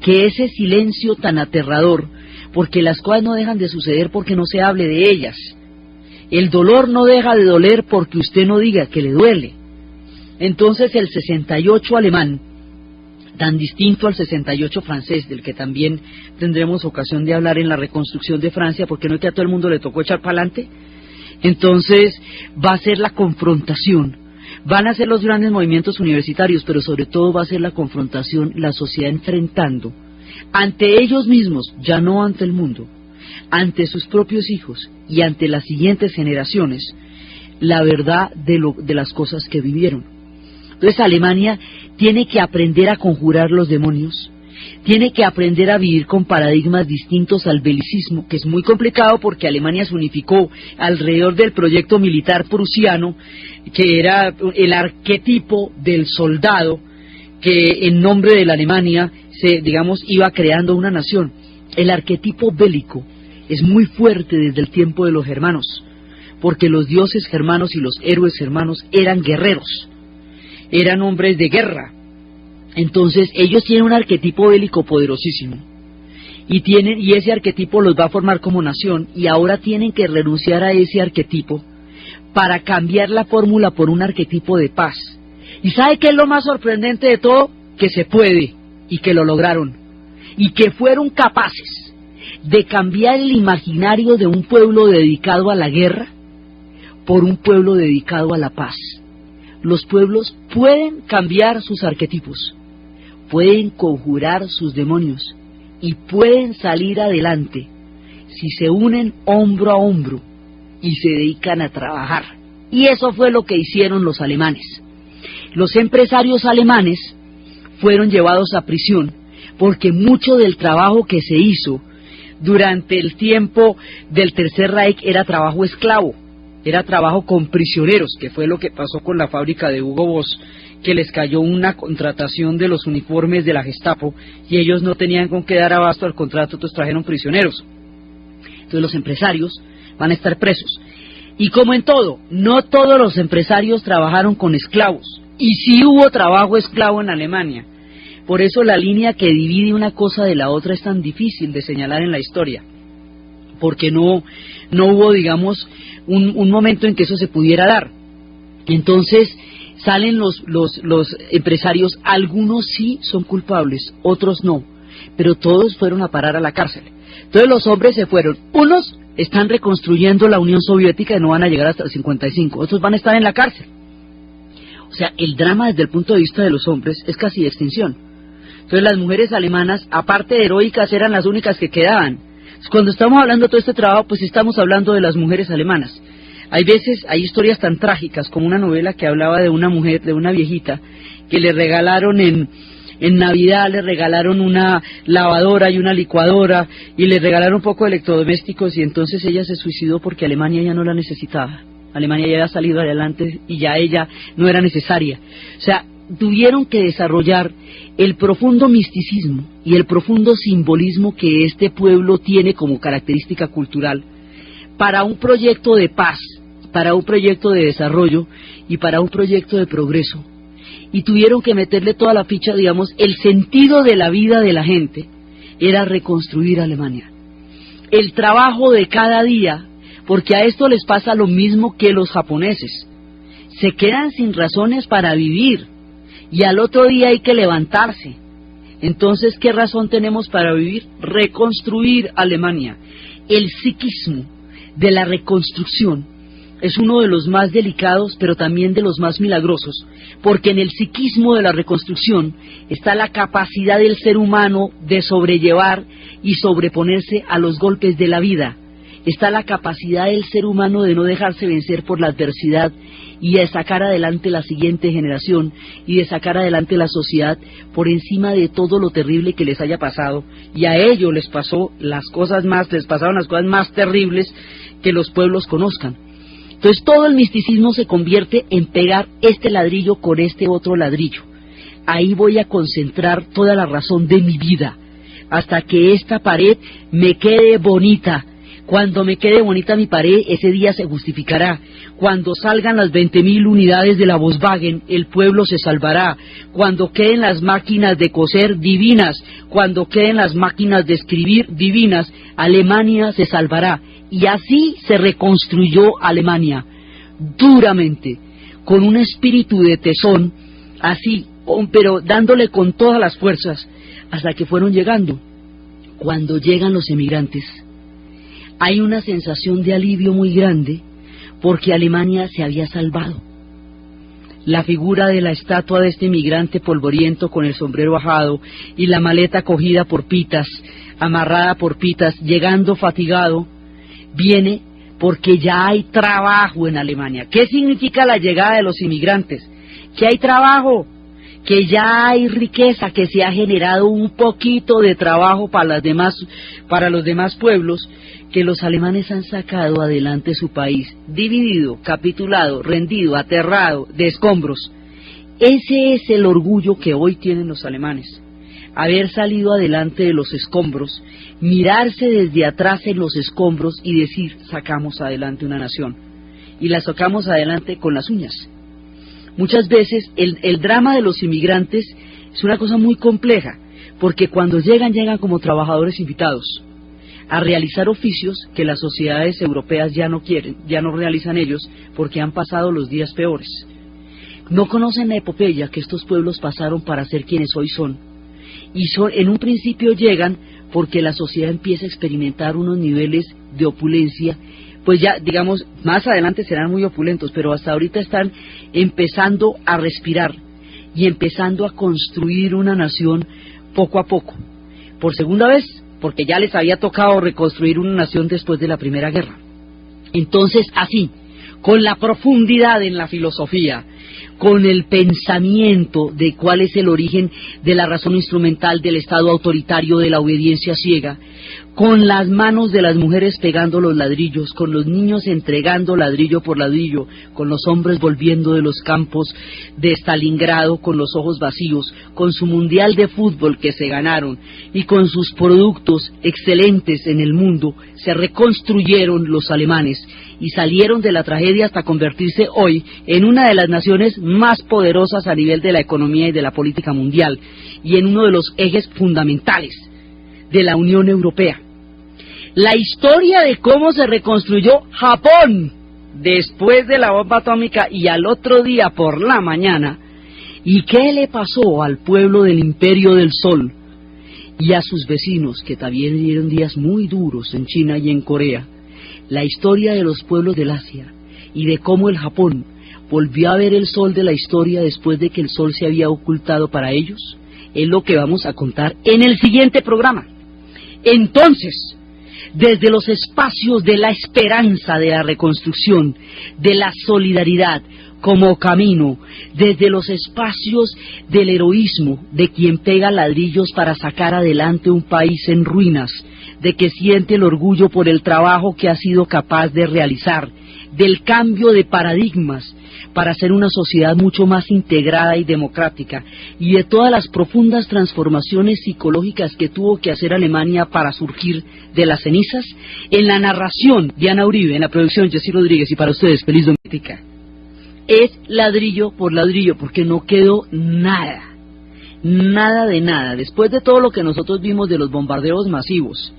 que ese silencio tan aterrador, porque las cosas no dejan de suceder porque no se hable de ellas. El dolor no deja de doler porque usted no diga que le duele. Entonces el 68 alemán, tan distinto al 68 francés, del que también tendremos ocasión de hablar en la reconstrucción de Francia, porque no es que a todo el mundo le tocó echar para adelante, entonces va a ser la confrontación, van a ser los grandes movimientos universitarios, pero sobre todo va a ser la confrontación, la sociedad enfrentando ante ellos mismos, ya no ante el mundo, ante sus propios hijos y ante las siguientes generaciones, la verdad de las cosas que vivieron. Entonces Alemania tiene que aprender a conjurar los demonios, tiene que aprender a vivir con paradigmas distintos al belicismo, que es muy complicado porque Alemania se unificó alrededor del proyecto militar prusiano, que era el arquetipo del soldado, que en nombre de la Alemania iba creando una nación. El arquetipo bélico es muy fuerte desde el tiempo de los germanos, porque los dioses germanos y los héroes germanos eran guerreros, eran hombres de guerra. Entonces ellos tienen un arquetipo bélico poderosísimo y ese arquetipo los va a formar como nación, y ahora tienen que renunciar a ese arquetipo para cambiar la fórmula por un arquetipo de paz. ¿Y sabe qué es lo más sorprendente de todo? Que se puede, y que lo lograron, y que fueron capaces de cambiar el imaginario de un pueblo dedicado a la guerra por un pueblo dedicado a la paz. Los pueblos pueden cambiar sus arquetipos, pueden conjurar sus demonios y pueden salir adelante si se unen hombro a hombro y se dedican a trabajar. Y eso fue lo que hicieron los alemanes. Los empresarios alemanes fueron llevados a prisión porque mucho del trabajo que se hizo durante el tiempo del Tercer Reich era trabajo esclavo. Era trabajo con prisioneros, que fue lo que pasó con la fábrica de Hugo Boss, que les cayó una contratación de los uniformes de la Gestapo y ellos no tenían con qué dar abasto al contrato, entonces trajeron prisioneros. Entonces los empresarios van a estar presos. Y como en todo, no todos los empresarios trabajaron con esclavos, y sí hubo trabajo esclavo en Alemania. Por eso la línea que divide una cosa de la otra es tan difícil de señalar en la historia, porque no hubo, digamos, un momento en que eso se pudiera dar. Entonces salen los empresarios, algunos sí son culpables, otros no, pero todos fueron a parar a la cárcel. Entonces los hombres se fueron, unos están reconstruyendo la Unión Soviética y no van a llegar hasta el 55, otros van a estar en la cárcel. O sea, el drama desde el punto de vista de los hombres es casi de extinción. Entonces las mujeres alemanas, aparte de heroicas, eran las únicas que quedaban. Cuando estamos hablando de todo este trabajo, pues estamos hablando de las mujeres alemanas. Hay veces, hay historias tan trágicas como una novela que hablaba de una mujer, de una viejita, que le regalaron en Navidad, le regalaron una lavadora y una licuadora, y le regalaron un poco de electrodomésticos, y entonces ella se suicidó porque Alemania ya no la necesitaba. Alemania ya había salido adelante y ya ella no era necesaria. O sea, tuvieron que desarrollar el profundo misticismo y el profundo simbolismo que este pueblo tiene como característica cultural para un proyecto de paz, para un proyecto de desarrollo y para un proyecto de progreso. Y tuvieron que meterle toda la ficha, digamos, el sentido de la vida de la gente era reconstruir Alemania. El trabajo de cada día, porque a esto les pasa lo mismo que los japoneses. Se quedan sin razones para vivir y al otro día hay que levantarse. Entonces, ¿qué razón tenemos para vivir? Reconstruir Alemania. El psiquismo de la reconstrucción es uno de los más delicados, pero también de los más milagrosos, porque en el psiquismo de la reconstrucción está la capacidad del ser humano de sobrellevar y sobreponerse a los golpes de la vida, está la capacidad del ser humano de no dejarse vencer por la adversidad y de sacar adelante la siguiente generación y de sacar adelante la sociedad por encima de todo lo terrible que les haya pasado, y a ellos les pasaron las cosas más terribles que los pueblos conozcan. Entonces todo el misticismo se convierte en pegar este ladrillo con este otro ladrillo. Ahí voy a concentrar toda la razón de mi vida, hasta que esta pared me quede bonita. Cuando me quede bonita mi pared, ese día se justificará. Cuando salgan las 20.000 unidades de la Volkswagen, el pueblo se salvará. Cuando queden las máquinas de coser divinas, cuando queden las máquinas de escribir divinas, Alemania se salvará. Y así se reconstruyó Alemania, duramente, con un espíritu de tesón, así, pero dándole con todas las fuerzas, hasta que fueron llegando. Cuando llegan los emigrantes, hay una sensación de alivio muy grande, porque Alemania se había salvado. La figura de la estatua de este emigrante polvoriento con el sombrero bajado y la maleta cogida por pitas, amarrada por pitas, llegando fatigado, viene porque ya hay trabajo en Alemania. ¿Qué significa la llegada de los inmigrantes? Que hay trabajo, que ya hay riqueza, que se ha generado un poquito de trabajo para los demás pueblos, que los alemanes han sacado adelante su país, dividido, capitulado, rendido, aterrado, de escombros. Ese es el orgullo que hoy tienen los alemanes, haber salido adelante de los escombros, mirarse desde atrás en los escombros y decir, sacamos adelante una nación, y la sacamos adelante con las uñas. Muchas veces el drama de los inmigrantes es una cosa muy compleja, porque cuando llegan como trabajadores invitados a realizar oficios que las sociedades europeas ya no quieren, ya no realizan ellos, porque han pasado los días peores. No conocen la epopeya que estos pueblos pasaron para ser quienes hoy son, y en un principio llegan porque la sociedad empieza a experimentar unos niveles de opulencia, pues ya, digamos, más adelante serán muy opulentos, pero hasta ahorita están empezando a respirar y empezando a construir una nación poco a poco, por segunda vez, porque ya les había tocado reconstruir una nación después de la Primera Guerra. Entonces, así, con la profundidad en la filosofía, con el pensamiento de cuál es el origen de la razón instrumental del Estado autoritario, de la obediencia ciega, con las manos de las mujeres pegando los ladrillos, con los niños entregando ladrillo por ladrillo, con los hombres volviendo de los campos de Stalingrado con los ojos vacíos, con su mundial de fútbol que se ganaron y con sus productos excelentes en el mundo, se reconstruyeron los alemanes y salieron de la tragedia hasta convertirse hoy en una de las naciones más poderosas a nivel de la economía y de la política mundial, y en uno de los ejes fundamentales de la Unión Europea. La historia de cómo se reconstruyó Japón después de la bomba atómica y al otro día por la mañana, y qué le pasó al pueblo del Imperio del Sol y a sus vecinos que también dieron días muy duros en China y en Corea. La historia de los pueblos del Asia y de cómo el Japón volvió a ver el sol de la historia después de que el sol se había ocultado para ellos, es lo que vamos a contar en el siguiente programa. Entonces, desde los espacios de la esperanza de la reconstrucción, de la solidaridad como camino, desde los espacios del heroísmo de quien pega ladrillos para sacar adelante un país en ruinas, de que siente el orgullo por el trabajo que ha sido capaz de realizar, del cambio de paradigmas para ser una sociedad mucho más integrada y democrática, y de todas las profundas transformaciones psicológicas que tuvo que hacer Alemania para surgir de las cenizas. En la narración, Diana Uribe, en la producción, Jessy Rodríguez, y para ustedes, feliz doménica. Es ladrillo por ladrillo, porque no quedó nada, nada de nada. Después de todo lo que nosotros vimos de los bombardeos masivos,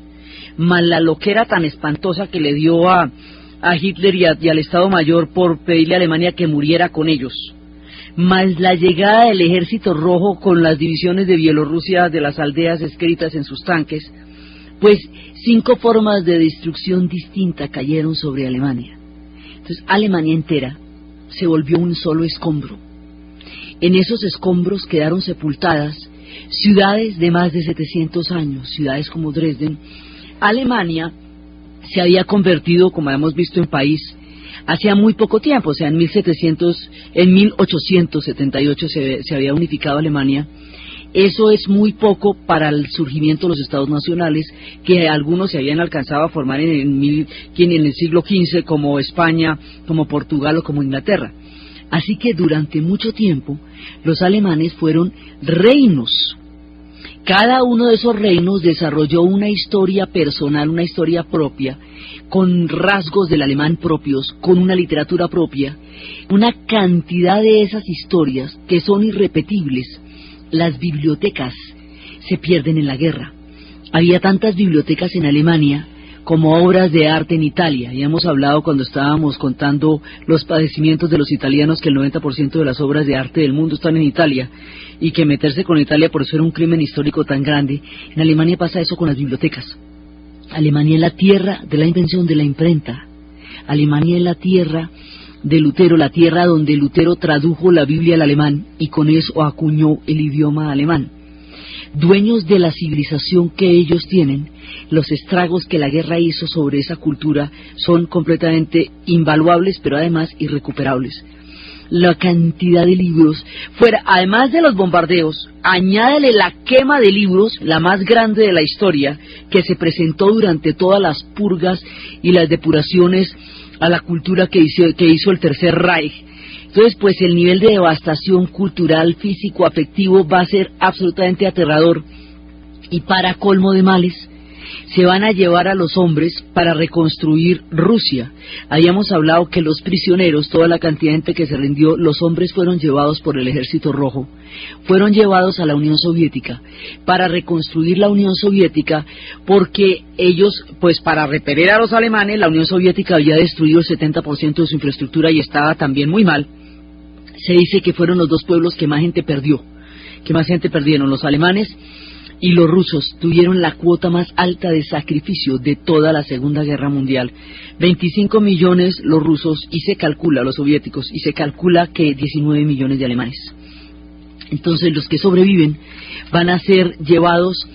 más la loquera tan espantosa que le dio a Hitler y al Estado Mayor por pedirle a Alemania que muriera con ellos, más la llegada del Ejército Rojo con las divisiones de Bielorrusia de las aldeas escritas en sus tanques, pues 5 formas de destrucción distinta cayeron sobre Alemania. Entonces Alemania entera se volvió un solo escombro. En esos escombros quedaron sepultadas ciudades de más de 700 años, ciudades como Dresden. Alemania se había convertido, como hemos visto, en país hacía muy poco tiempo, o sea, en 1878 se había unificado Alemania. Eso es muy poco para el surgimiento de los estados nacionales, que algunos se habían alcanzado a formar en el siglo XV, como España, como Portugal o como Inglaterra. Así que durante mucho tiempo los alemanes fueron reinos. Cada uno de esos reinos desarrolló una historia personal, una historia propia, con rasgos del alemán propios, con una literatura propia, una cantidad de esas historias que son irrepetibles. Las bibliotecas se pierden en la guerra. Había tantas bibliotecas en Alemania como obras de arte en Italia. Ya hemos hablado cuando estábamos contando los padecimientos de los italianos que el 90% de las obras de arte del mundo están en Italia y que meterse con Italia por eso era un crimen histórico tan grande. En Alemania pasa eso con las bibliotecas. Alemania es la tierra de la invención de la imprenta. Alemania es la tierra de Lutero, la tierra donde Lutero tradujo la Biblia al alemán y con eso acuñó el idioma alemán. Dueños de la civilización que ellos tienen, los estragos que la guerra hizo sobre esa cultura son completamente invaluables, pero además irrecuperables. La cantidad de libros, además de los bombardeos, añádele la quema de libros, la más grande de la historia, que se presentó durante todas las purgas y las depuraciones a la cultura que hizo el Tercer Reich. Entonces, pues el nivel de devastación cultural, físico, afectivo va a ser absolutamente aterrador. Y para colmo de males, se van a llevar a los hombres para reconstruir Rusia. Habíamos hablado que los prisioneros, toda la cantidad de gente que se rindió, los hombres fueron llevados por el Ejército Rojo, fueron llevados a la Unión Soviética para reconstruir la Unión Soviética, porque ellos, pues para repeler a los alemanes, la Unión Soviética había destruido el 70% de su infraestructura y estaba también muy mal. Se dice que fueron los dos pueblos que más gente perdió, que más gente perdieron, los alemanes y los rusos. Tuvieron la cuota más alta de sacrificio de toda la Segunda Guerra Mundial. 25 millones los rusos y se calcula, los soviéticos, y se calcula que 19 millones de alemanes. Entonces los que sobreviven van a ser llevados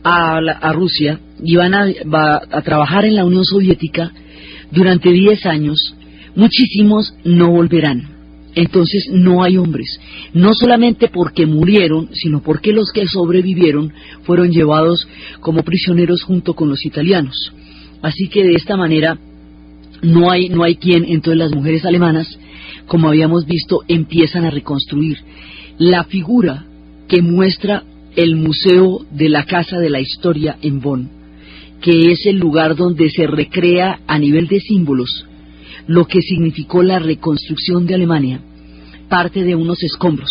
a Rusia y van a trabajar en la Unión Soviética durante 10 años. Muchísimos no volverán. Entonces no hay hombres, no solamente porque murieron, sino porque los que sobrevivieron fueron llevados como prisioneros junto con los italianos. Así que de esta manera no hay quien. Entonces las mujeres alemanas, como habíamos visto, empiezan a reconstruir la figura que muestra el Museo de la Casa de la Historia en Bonn, que es el lugar donde se recrea a nivel de símbolos lo que significó la reconstrucción de Alemania. Parte de unos escombros.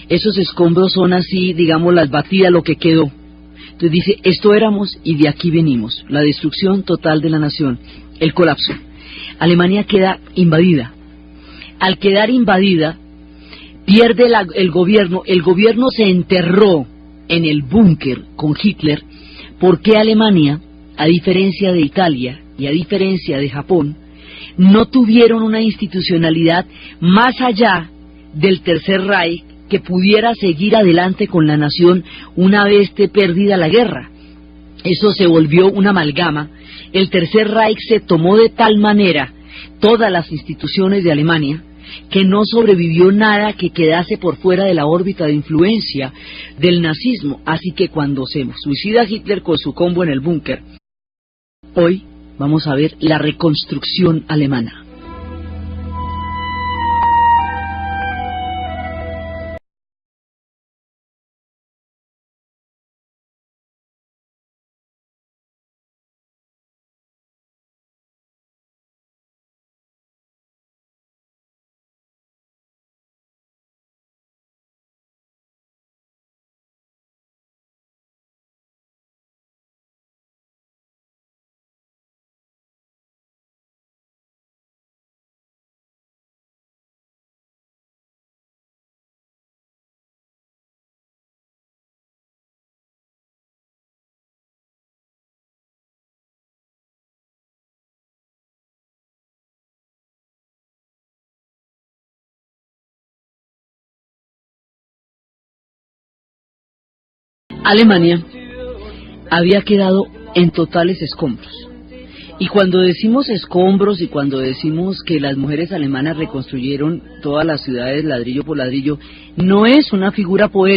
Esos escombros son así, digamos, las batidas, lo que quedó. Entonces dice, esto éramos y de aquí venimos. La destrucción total de la nación, el colapso. Alemania queda invadida. Al quedar invadida, pierde el gobierno. El gobierno se enterró en el búnker con Hitler, porque Alemania, a diferencia de Italia y a diferencia de Japón, no tuvieron una institucionalidad más allá del Tercer Reich que pudiera seguir adelante con la nación una vez perdida la guerra. Eso se volvió una amalgama. El Tercer Reich se tomó de tal manera todas las instituciones de Alemania que no sobrevivió nada que quedase por fuera de la órbita de influencia del nazismo. Así que cuando se suicida Hitler con su combo en el búnker, hoy vamos a ver la reconstrucción alemana. Alemania había quedado en totales escombros. Y cuando decimos escombros y cuando decimos que las mujeres alemanas reconstruyeron todas las ciudades ladrillo por ladrillo, no es una figura poética.